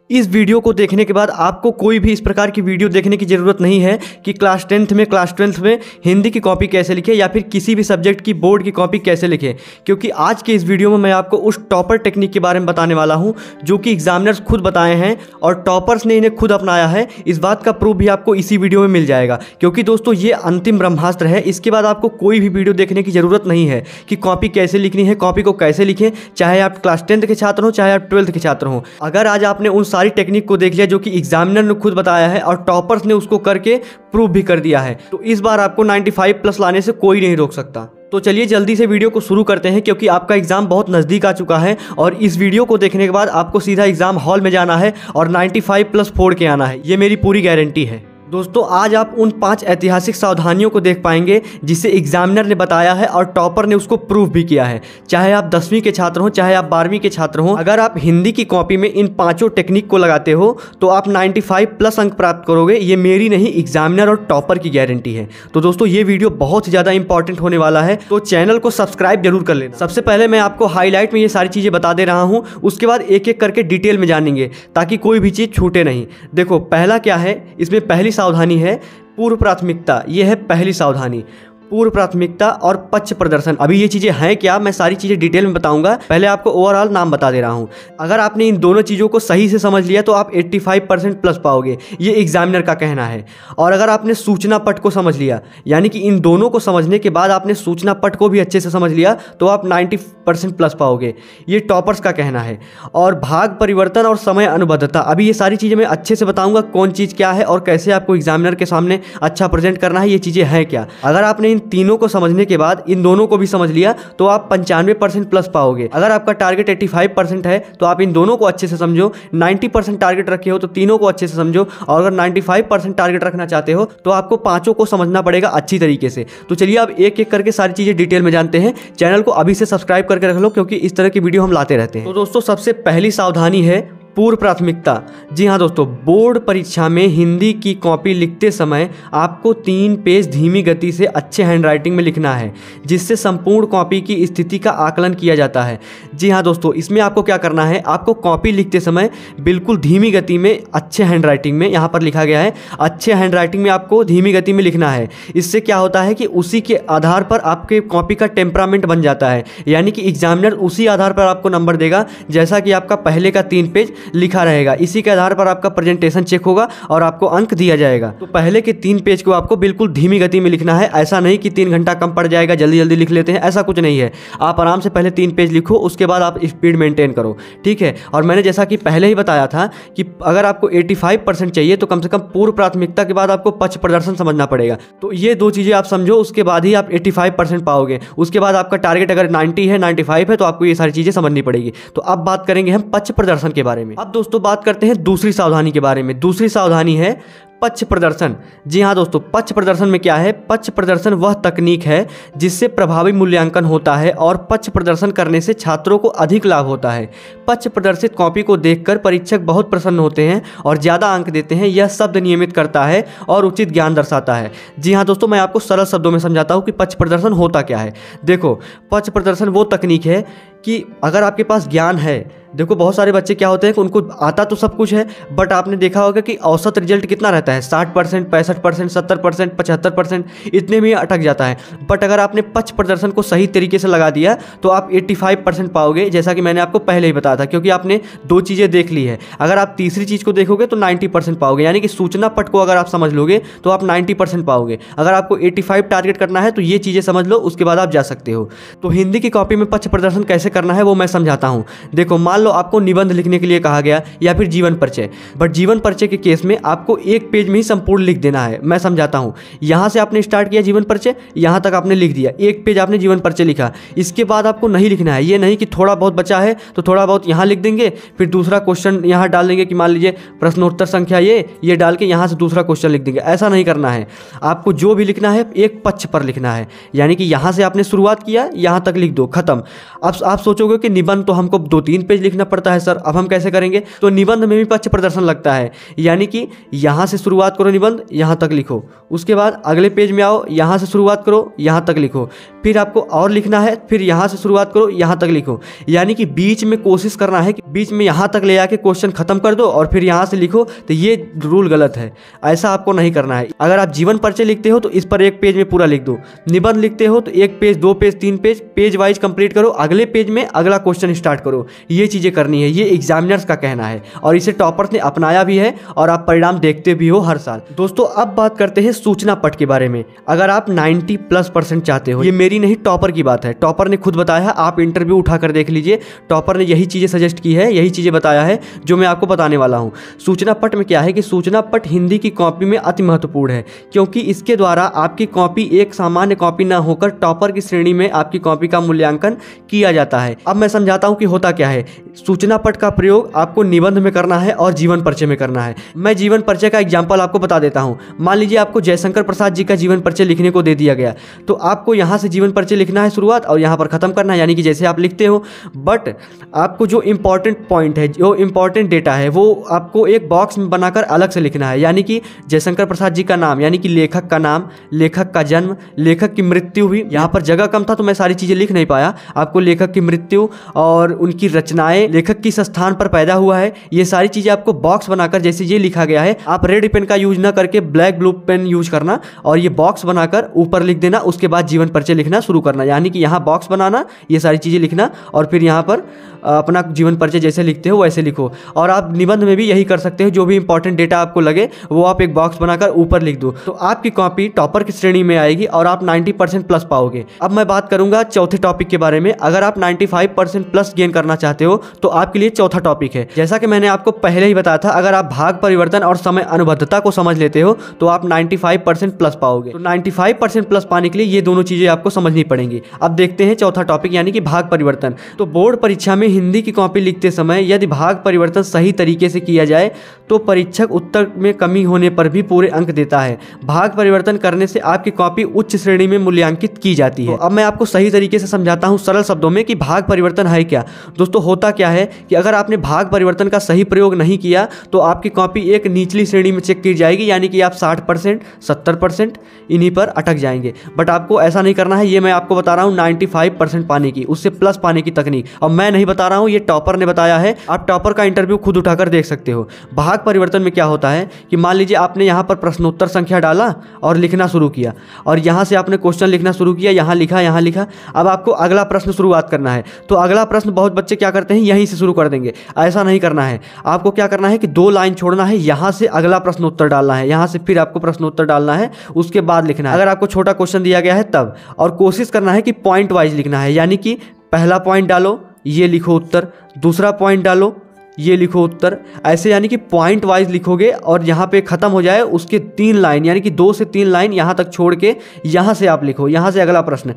इस वीडियो को देखने के बाद आपको कोई भी इस प्रकार की वीडियो देखने की ज़रूरत नहीं है कि क्लास 12th में हिंदी की कॉपी कैसे लिखें या फिर किसी भी सब्जेक्ट की बोर्ड की कॉपी कैसे लिखें, क्योंकि आज के इस वीडियो में मैं आपको उस टॉपर टेक्निक के बारे में बताने वाला हूं जो कि एग्जामिनर्स खुद बताए हैं और टॉपर्स ने इन्हें खुद अपनाया है। इस बात का प्रूफ भी आपको इसी वीडियो में मिल जाएगा, क्योंकि दोस्तों ये अंतिम ब्रह्मास्त्र है। इसके बाद आपको कोई भी वीडियो देखने की ज़रूरत नहीं है कि कॉपी कैसे लिखनी है, कॉपी को कैसे लिखें, चाहे आप क्लास 10th के छात्र हो चाहे आप 12th के छात्र हो। अगर आज आपने उन सारी टेक्निक को देख लिया जो कि एग्जामिनर ने खुद बताया है और टॉपर्स ने उसको करके प्रूव भी कर दिया है, तो इस बार आपको 95+ लाने से कोई नहीं रोक सकता। तो चलिए जल्दी से वीडियो को शुरू करते हैं, क्योंकि आपका एग्जाम बहुत नज़दीक आ चुका है और इस वीडियो को देखने के बाद आपको सीधा एग्जाम हॉल में जाना है और 95+ फोड़ के आना है। ये मेरी पूरी गारंटी है। दोस्तों आज आप उन 5 ऐतिहासिक सावधानियों को देख पाएंगे जिसे एग्जामिनर ने बताया है और टॉपर ने उसको प्रूफ भी किया है। चाहे आप 10वीं के छात्र हो चाहे आप 12वीं के छात्र हो, अगर आप हिंदी की कॉपी में इन 5 टेक्निक को लगाते हो तो आप 95+ अंक प्राप्त करोगे। ये मेरी नहीं, एग्जामिनर और टॉपर की गारंटी है। तो दोस्तों ये वीडियो बहुत ही ज़्यादा इंपॉर्टेंट होने वाला है, तो चैनल को सब्सक्राइब जरूर कर लेना। सबसे पहले मैं आपको हाईलाइट में ये सारी चीज़ें बता दे रहा हूँ, उसके बाद एक एक करके डिटेल में जानेंगे ताकि कोई भी चीज़ छूटे नहीं। देखो पहला क्या है, इसमें पहली सावधानी है पूर्व प्राथमिकता। यह है पहली सावधानी, पूर्व प्राथमिकता और पक्ष प्रदर्शन। अभी ये चीज़ें हैं क्या, मैं सारी चीज़ें डिटेल में बताऊंगा, पहले आपको ओवरऑल नाम बता दे रहा हूं। अगर आपने इन दोनों चीज़ों को सही से समझ लिया तो आप 85% प्लस पाओगे, ये एग्जामिनर का कहना है। और अगर आपने सूचना पट को समझ लिया, यानी कि इन दोनों को समझने के बाद आपने सूचना पट को भी अच्छे से समझ लिया, तो आप 90% प्लस पाओगे, ये टॉपर्स का कहना है। और भाग परिवर्तन और समय अनुबद्धता, अभी ये सारी चीज़ें मैं अच्छे से बताऊंगा कौन चीज़ क्या है और कैसे आपको एग्जामिनर के सामने अच्छा प्रेजेंट करना है, ये चीज़ें हैं क्या। अगर आपने तीनों को समझने के बाद इन दोनों को भी समझ लिया तो आप 95% प्लस पाओगे। अगर आपका टारगेट 85% है तो आप इन दोनों को अच्छे से समझो, 90% टारगेट रखे हो तो तीनों को अच्छे से समझो, और अगर 95% टारगेट रखना चाहते हो तो आपको 5 को समझना पड़ेगा अच्छी तरीके से। तो चलिए अब एक एक करके सारी चीजें डिटेल में जानते हैं। चैनल को अभी से सब्सक्राइब करके रख लो, क्योंकि इस तरह की वीडियो हम लाते रहते हैं। तो दोस्तों सबसे पहली सावधानी है पूर्व प्राथमिकता। जी हाँ दोस्तों, बोर्ड परीक्षा में हिंदी की कॉपी लिखते समय आपको 3 पेज धीमी गति से अच्छे हैंडराइटिंग में लिखना है, जिससे संपूर्ण कॉपी की स्थिति का आकलन किया जाता है। जी हाँ दोस्तों, इसमें आपको क्या करना है, आपको कॉपी लिखते समय बिल्कुल धीमी गति में अच्छे हैंडराइटिंग में, यहाँ पर लिखा गया है अच्छे हैंडराइटिंग में आपको धीमी गति में लिखना है। इससे क्या होता है कि उसी के आधार पर आपके कॉपी का टेम्परामेंट बन जाता है, यानी कि एग्जामिनर उसी आधार पर आपको नंबर देगा। जैसा कि आपका पहले का 3 पेज लिखा रहेगा, इसी के आधार पर आपका प्रेजेंटेशन चेक होगा और आपको अंक दिया जाएगा। तो पहले के 3 पेज को आपको बिल्कुल धीमी गति में लिखना है। ऐसा नहीं कि 3 घंटा कम पड़ जाएगा, जल्दी जल्दी लिख लेते हैं, ऐसा कुछ नहीं है। आप आराम से पहले 3 पेज लिखो, उसके बाद आप स्पीड मेंटेन करो, ठीक है। और मैंने जैसा कि पहले ही बताया था कि अगर आपको 85% चाहिए तो कम से कम पूर्व प्राथमिकता के बाद आपको पक्ष प्रदर्शन समझना पड़ेगा। तो ये 2 चीज़ें आप समझो, उसके बाद ही आप 85% पाओगे। उसके बाद आपका टारगेट अगर 90 है 95 है तो आपको ये सारी चीज़ें समझनी पड़ेगी। तो अब बात करेंगे हम पक्ष प्रदर्शन के बारे में। अब दोस्तों बात करते हैं दूसरी सावधानी के बारे में। दूसरी सावधानी है पक्ष प्रदर्शन। जी हाँ दोस्तों, पक्ष प्रदर्शन में क्या है, पक्ष प्रदर्शन वह तकनीक है जिससे प्रभावी मूल्यांकन होता है और पक्ष प्रदर्शन करने से छात्रों को अधिक लाभ होता है। पक्ष प्रदर्शित कॉपी को देखकर परीक्षक बहुत प्रसन्न होते हैं और ज़्यादा अंक देते हैं। यह शब्द नियमित करता है और उचित ज्ञान दर्शाता है। जी हाँ दोस्तों, मैं आपको सरल शब्दों में समझाता हूँ कि पक्ष प्रदर्शन होता क्या है। देखो, पक्ष प्रदर्शन वो तकनीक है कि अगर आपके पास ज्ञान है, देखो बहुत सारे बच्चे क्या होते हैं कि उनको आता तो सब कुछ है, बट आपने देखा होगा कि औसत रिजल्ट कितना रहता है, 60%, 65%, 70%, 75%, इतने में अटक जाता है। बट अगर आपने पक्ष प्रदर्शन को सही तरीके से लगा दिया तो आप 85% पाओगे, जैसा कि मैंने आपको पहले ही बताया था, क्योंकि आपने 2 चीज़ें देख ली है। अगर आप तीसरी चीज़ को देखोगे तो 90% पाओगे, यानी कि सूचना पट को अगर आप समझ लोगे तो आप 90% पाओगे। अगर आपको 85 टारगेट करना है तो ये चीज़ें समझ लो, उसके बाद आप जा सकते हो। तो हिंदी की कॉपी में पक्ष प्रदर्शन कैसे करना है वो मैं समझाता हूँ। देखो मान लो आपको निबंध लिखने के लिए कहा गया या फिर जीवन परिचय, बट जीवन परिचय के केस में आपको 1 पेज में ही संपूर्ण लिख देना है। मैं समझाता हूं, यहां से आपने स्टार्ट किया जीवन परिचय, यहां तक आपने लिख दिया, 1 पेज आपने जीवन परिचय लिखा। इसके बाद आपको नहीं लिखना है, ये नहीं कि थोड़ा बहुत बचा है तो थोड़ा बहुत यहां लिख देंगे, फिर दूसरा क्वेश्चन यहां डाल देंगे कि मान लीजिए प्रश्नोत्तर संख्या ये डाल के यहां से दूसरा क्वेश्चन लिख देंगे। ऐसा नहीं करना है। आपको जो भी लिखना है एक पक्ष पर लिखना है, यानी कि यहां से आपने शुरुआत किया, यहां तक लिख दो, खत्म। अब आप आप सोचोगे कि निबंध तो हमको 2-3 पेज लिखना पड़ता है सर, अब हम कैसे करेंगे? तो निबंध में भी पक्ष प्रदर्शन लगता है, यानी कि यहाँ से शुरुआत करो, निबंध यहाँ तक लिखो, उसके बाद अगले पेज में आओ, यहाँ से शुरुआत करो, यहाँ तक लिखो, फिर आपको और लिखना है, फिर यहाँ से शुरुआत करो, यहाँ तक लिखो। यानी कि बीच में कोशिश करना है कि बीच में यहाँ तक ले आके क्वेश्चन खत्म कर दो और फिर यहाँ से लिखो, तो ये रूल गलत है, ऐसा आपको नहीं करना है। अगर आप जीवन परिचय लिखते हो तो इस पर एक पेज में पूरा लिख दो, निबंध लिखते हो तो 1 page, 2 page, 3 page, page wise complete करो, अगले पेज में अगला क्वेश्चन स्टार्ट करो। ये चीज़ें करनी है, ये एग्जामिनर्स का कहना है और इसे टॉपर्स ने अपनाया भी है और आप परिणाम देखते भी हो हर साल। दोस्तों अब बात करते हैं सूचना पट के बारे में। अगर आप 90+% चाहते हो, ये मेरी नहीं टॉपर की बात है, टॉपर ने खुद बताया है, आप इंटरव्यू उठाकर देख लीजिए, टॉपर ने यही चीज़ें सजेस्ट की है, यही चीज़ें बताया है जो मैं आपको बताने वाला हूँ। सूचना पट में क्या है कि सूचना पट हिंदी की कॉपी में अति महत्वपूर्ण है, क्योंकि इसके द्वारा आपकी कॉपी एक सामान्य कॉपी न होकर टॉपर की श्रेणी में आपकी कॉपी का मूल्यांकन किया जाता है। अब मैं समझाता हूँ कि होता क्या है। सूचना पट का प्रयोग आपको निबंध में करना है और जीवन परिचय में करना है। मैं जीवन परिचय का एग्जाम्पल आपको बता देता हूँ। मान लीजिए आपको जयशंकर प्रसाद जी का जीवन परिचय लिखने को दे दिया गया, तो आपको यहाँ से जीवन परिचय लिखना है शुरुआत और यहाँ पर खत्म करना है, यानी कि जैसे आप लिखते हो। बट आपको जो इंपॉर्टेंट पॉइंट है, जो इंपॉर्टेंट डेटा है, वो आपको एक बॉक्स में बनाकर अलग से लिखना है। यानी कि जयशंकर प्रसाद जी का नाम, यानी कि लेखक का नाम, लेखक का जन्म, लेखक की मृत्यु हुई, यहाँ पर जगह कम था तो मैं सारी चीज़ें लिख नहीं पाया। आपको लेखक की मृत्यु और उनकी रचनाएं, लेखक किस स्थान पर पैदा हुआ है, ये सारी चीज़ें आपको बॉक्स बनाकर, जैसे ये लिखा गया है, आप रेड पेन का यूज ना करके ब्लैक ब्लू पेन यूज करना और ये बॉक्स बनाकर ऊपर लिख देना। उसके बाद जीवन परिचय लिखना शुरू करना, यानी कि यहाँ बॉक्स बनाना, ये सारी चीज़ें लिखना और फिर यहाँ पर अपना जीवन परिचय जैसे लिखते हो वैसे लिखो। और आप निबंध में भी यही कर सकते हो, जो भी इंपॉर्टेंट डेटा आपको लगे वो आप एक बॉक्स बनाकर ऊपर लिख दो, तो आपकी कॉपी टॉपर की श्रेणी में आएगी और आप 90% प्लस पाओगे। अब मैं बात करूंगा चौथे टॉपिक के बारे में। अगर आप 95% प्लस गेन करना चाहते हो तो आपके लिए चौथा टॉपिक है। जैसा कि मैंने आपको पहले ही बताया था, अगर आप भाग परिवर्तन और समय अनुबद्धता को समझ लेते हो तो आप 95% प्लस पाओगे। तो 95% प्लस पाने के लिए ये दोनों चीजें आपको समझनी पड़ेंगी। अब देखते हैं चौथा टॉपिक, यानी कि भाग परिवर्तन। तो बोर्ड परीक्षा में हिंदी की कॉपी लिखते समय यदि भाग परिवर्तन सही तरीके से किया जाए तो परीक्षक उत्तर में कमी होने पर भी पूरे अंक देता है। भाग परिवर्तन करने से आपकी कॉपी उच्च श्रेणी में मूल्यांकित की जाती है। तो अब मैं आपको सही तरीके से समझाता हूं सरल शब्दों में कि भाग परिवर्तन है क्या। दोस्तों होता क्या है कि अगर आपने भाग परिवर्तन का सही प्रयोग नहीं किया तो आपकी कॉपी एक निचली श्रेणी में चेक की जाएगी, यानी कि आप 60%, 70% इन्हीं पर अटक जाएंगे। बट आपको ऐसा नहीं करना है, ये मैं आपको बता रहा हूँ 95% पाने की, उससे प्लस पाने की तकनीक। अब मैं नहीं बता रहा हूँ, ये टॉपर ने बताया है, आप टॉपर का इंटरव्यू खुद उठाकर देख सकते हो। भाग परिवर्तन में क्या होता है कि मान लीजिए आपने यहाँ पर प्रश्नोत्तर संख्या डाला और लिखना शुरू किया और यहाँ से आपने क्वेश्चन लिखना शुरू किया, यहाँ लिखा, यहाँ लिखा। अब आपको अगला प्रश्न शुरुआत करना है, तो अगला प्रश्न बहुत बच्चे क्या करते हैं, यहीं से शुरू कर देंगे। ऐसा नहीं करना है, आपको क्या करना है कि 2 लाइन छोड़ना है, यहाँ से अगला प्रश्नोत्तर डालना है, यहाँ से फिर आपको प्रश्नोत्तर डालना है, उसके बाद लिखना है। अगर आपको छोटा क्वेश्चन दिया गया है तब, और कोशिश करना है कि पॉइंट वाइज लिखना है, यानी कि पहला पॉइंट डालो, ये लिखो उत्तर, दूसरा पॉइंट डालो, ये लिखो उत्तर, ऐसे यानी कि पॉइंट वाइज लिखोगे और यहाँ पे खत्म हो जाए उसके 3 लाइन, यानी कि 2 से 3 लाइन यहाँ तक छोड़ के यहाँ से आप लिखो, यहाँ से अगला प्रश्न।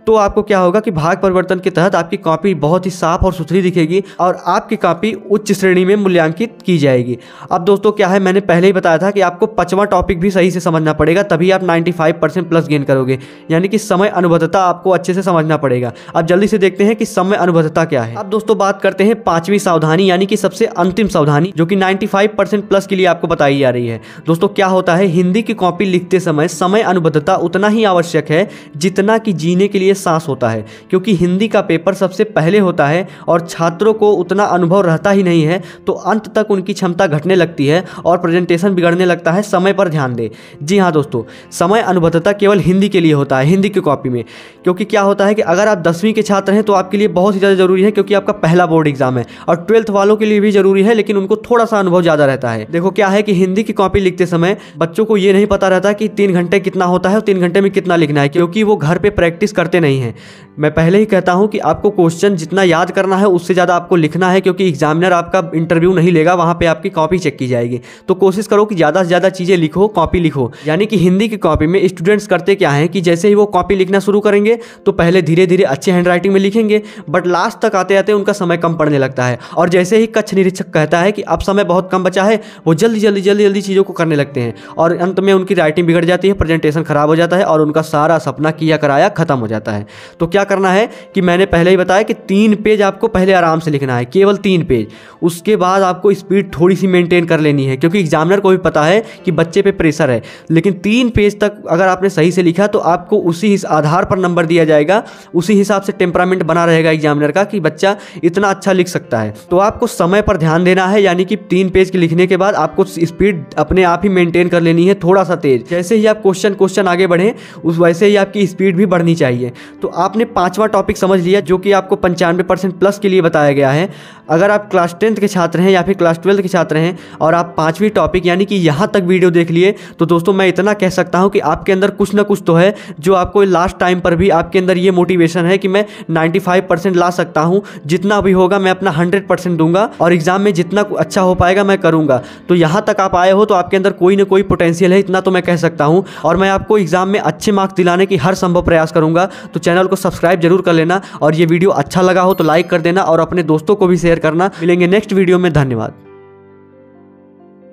तो आपको क्या होगा कि भाग परिवर्तन के तहत आपकी कॉपी बहुत ही साफ और सुथरी दिखेगी और आपकी कॉपी उच्च श्रेणी में मूल्यांकित की जाएगी। अब दोस्तों क्या है, मैंने पहले ही बताया था कि आपको 5वां टॉपिक भी सही से समझना पड़ेगा, तभी आप 95% प्लस गेन करोगे, यानी कि समय अनुबद्धता आपको अच्छे से समझना पड़ेगा। अब जल्दी से देखते हैं कि समय अनुबद्धता क्या है। अब दोस्तों बात करते हैं 5वीं सावधानी, यानी कि सबसे अंतिम सावधानी, जो कि 95% प्लस के लिए आपको बताई जा रही है। दोस्तों क्या होता है, हिंदी की कॉपी लिखते समय समय अनुबद्धता उतना ही आवश्यक है जितना कि जीने के लिए सांस होता है, क्योंकि हिंदी का पेपर सबसे पहले होता है और छात्रों को उतना अनुभव रहता ही नहीं है, तो अंत तक उनकी क्षमता घटने लगती है और प्रेजेंटेशन बिगड़ने लगता है। समय पर ध्यान दे। जी हाँ दोस्तों, समय अनुबद्धता केवल हिंदी के लिए होता है, हिंदी की कॉपी में। क्योंकि क्या होता है कि अगर आप 10वीं के छात्र हैं तो आपके लिए बहुत ही ज़्यादा जरूरी है, क्योंकि आपका पहला बोर्ड एग्जाम है, और 12th वालों के लिए भी जरूरी है, लेकिन उनको थोड़ा सा अनुभव ज़्यादा रहता है। देखो क्या है कि हिंदी की कॉपी लिखते समय बच्चों को ये नहीं पता रहता कि 3 घंटे कितना होता है और 3 घंटे में कितना लिखना है, क्योंकि वो घर पे प्रैक्टिस करते नहीं हैं। मैं पहले ही कहता हूं कि आपको क्वेश्चन जितना याद करना है उससे ज़्यादा आपको लिखना है, क्योंकि एग्जामिनर आपका इंटरव्यू नहीं लेगा, वहाँ पे आपकी कॉपी चेक की जाएगी। तो कोशिश करो कि ज़्यादा से ज़्यादा चीज़ें लिखो, कॉपी लिखो। यानी कि हिंदी की कॉपी में स्टूडेंट्स करते क्या है कि जैसे ही वो कॉपी लिखना शुरू करेंगे तो पहले धीरे धीरे अच्छे हैंडराइटिंग में लिखेंगे, बट लास्ट तक आते आते उनका समय कम पड़ने लगता है, और जैसे ही कक्ष निरीक्षक कहता है कि अब समय बहुत कम बचा है, वो जल्दी जल्दी जल्दी जल्दी चीज़ों को करने लगते हैं और अंत में उनकी राइटिंग बिगड़ जाती है, प्रेजेंटेशन खराब हो जाता है और उनका सारा सपना किया कराया खत्म हो जाता है। जाता है। तो क्या करना है कि मैंने पहले ही बताया कि 3 पेज आपको पहले आराम से लिखना है, केवल 3 पेज। उसके बाद आपको स्पीड थोड़ी सी मेंटेन कर लेनी है, क्योंकि एग्जामिनर को भी पता है कि बच्चे पे प्रेशर है। लेकिन 3 पेज तक अगर आपने सही से लिखा तो आपको उसी आधार पर नंबर दिया जाएगा, उसी हिसाब से टेम्परामेंट बना रहेगा एग्जामिनर का कि बच्चा इतना अच्छा लिख सकता है। तो आपको समय पर ध्यान देना है, यानी कि 3 पेज के लिखने के बाद आपको स्पीड अपने आप ही मेंटेन कर लेनी है, थोड़ा सा तेज। जैसे ही आप क्वेश्चन आगे बढ़े उस वैसे ही आपकी स्पीड भी बढ़नी चाहिए। तो आपने 5वां टॉपिक समझ लिया, जो कि आपको 95% प्लस के लिए बताया गया है। अगर आप क्लास 10th के छात्र हैं या फिर क्लास 12th के छात्र हैं और आप 5वीं टॉपिक यानी कि यहाँ तक वीडियो देख लिए, तो दोस्तों मैं इतना कह सकता हूँ कि आपके अंदर कुछ ना कुछ तो है, जो आपको लास्ट टाइम पर भी आपके अंदर ये मोटिवेशन है कि मैं 95% ला सकता हूँ। जितना भी होगा मैं अपना 100% दूंगा और एग्जाम में जितना अच्छा हो पाएगा मैं करूँगा। तो यहाँ तक आप आए हो तो आपके अंदर कोई ना कोई पोटेंशियल है, इतना तो मैं कह सकता हूँ। और मैं आपको एग्जाम में अच्छे मार्क्स दिलाने की हर संभव प्रयास करूँगा। तो चैनल को सब्सक्राइब जरूर कर लेना, और ये वीडियो अच्छा लगा हो तो लाइक कर देना और अपने दोस्तों को भी शेयर करना। मिलेंगे नेक्स्ट वीडियो में, धन्यवाद।